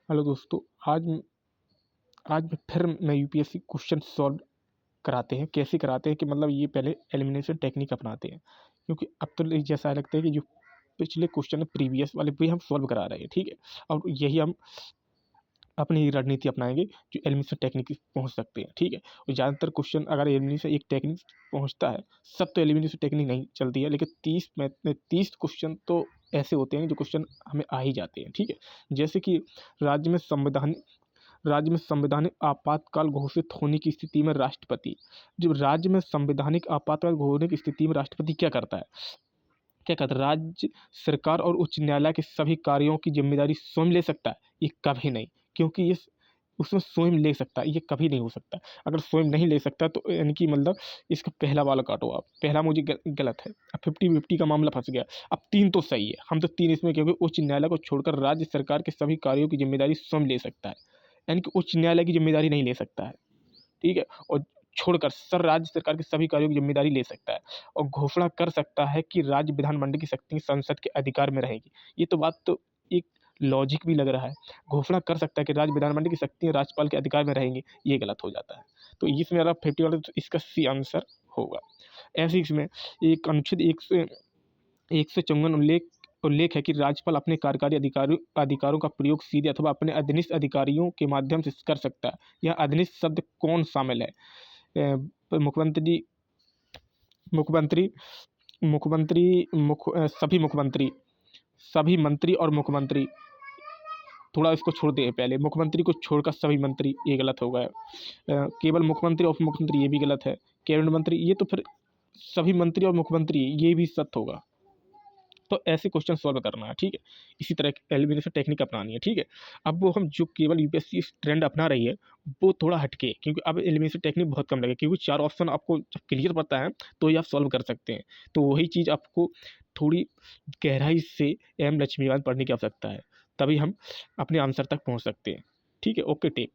Hello दोस्तों, आज फिर मैं यूपीएससी क्वेश्चन सॉल्व कराते हैं। कैसे कराते हैं कि मतलब ये पहले एलिमिनेशन टेक्निक अपनाते हैं, क्योंकि अब तो जैसा लगता है कि जो पिछले क्वेश्चन है प्रीवियस वाले भी हम सॉल्व करा रहे हैं। ठीक है, और यही हम अपनी रणनीति अपनाएंगे जो एलिमिनेशन टेक्निक पहुंच सकते हैं। ठीक है, और ज़्यादातर क्वेश्चन अगर एलिमिनेशन एक टेक्निक पहुंचता है, सब तो एलिमिनेशन टेक्निक नहीं चलती है, लेकिन 30 क्वेश्चन तो ऐसे होते हैं जो क्वेश्चन हमें आ ही जाते हैं। ठीक है, जैसे कि राज्य में संविधान राज्य में संवैधानिक आपातकाल घोषित होने की स्थिति में राष्ट्रपति जब राज्य में संवैधानिक आपातकाल होने की स्थिति में राष्ट्रपति क्या करता है, राज्य सरकार और उच्च न्यायालय के सभी कार्यों की जिम्मेदारी स्वयं ले सकता है? ये कभी नहीं, क्योंकि ये उसमें स्वयं ले सकता है, ये कभी नहीं हो सकता। अगर स्वयं नहीं ले सकता तो यानी कि मतलब इसका पहला वाला काटो आप, पहला मुझे गलत है। अब 50-50 का मामला फंस गया। अब 3 तो सही है, हम तो 3 इसमें, क्योंकि उच्च न्यायालय को छोड़कर राज्य सरकार के सभी कार्यों की जिम्मेदारी स्वयं ले सकता है, यानी कि उच्च न्यायालय की जिम्मेदारी नहीं ले सकता है। ठीक है, और छोड़कर राज्य सरकार के सभी कार्यों की जिम्मेदारी ले सकता है, और घोषणा कर सकता है कि राज्य विधानमंडल की शक्ति संसद के अधिकार में रहेगी। ये तो बात तो एक लॉजिक भी लग रहा है। घोषणा कर सकता है कि राज्य विधानमंडल की शक्तियाँ राज्यपाल के अधिकार में रहेंगी, ये गलत हो जाता है। तो इसमें अगर 50 वाला, तो इसका सी आंसर होगा। ऐसे ही इसमें एक अनुच्छेद 154 उल्लेख है कि राज्यपाल अपने कार्यकारी अधिकारों का प्रयोग सीधे अथवा अपने अधीनस्थ अधिकारियों के माध्यम से कर सकता है। यह अधीनस्थ शब्द कौन शामिल है? मुख्यमंत्री मुख्यमंत्री मुख्यमंत्री सभी मंत्री और मुख्यमंत्री। थोड़ा इसको छोड़ दे, पहले मुख्यमंत्री को छोड़कर सभी मंत्री, ये गलत हो गया। केवल मुख्यमंत्री और उप मुख्यमंत्री, ये भी गलत है। कैबिनेट मंत्री, ये तो फिर सभी मंत्री और मुख्यमंत्री, ये भी सत्य होगा। तो ऐसे क्वेश्चन सॉल्व करना है। ठीक है, इसी तरह एलिमिनेशन टेक्निक अपनानी है। ठीक है, अब वो हम जो केवल यूपीएससी ट्रेंड अपना रही है वो थोड़ा हटके, क्योंकि अब एलिमिनेशन टेक्निक बहुत कम लगे, क्योंकि 4 ऑप्शन आपको जब क्लियर पता है तो ही आप सॉल्व कर सकते हैं। तो वही चीज़ आपको थोड़ी गहराई से एम लक्ष्मीकांत पढ़ने की आवश्यकता है, तभी हम अपने आंसर तक पहुँच सकते हैं। ठीक है, ओके, टेक।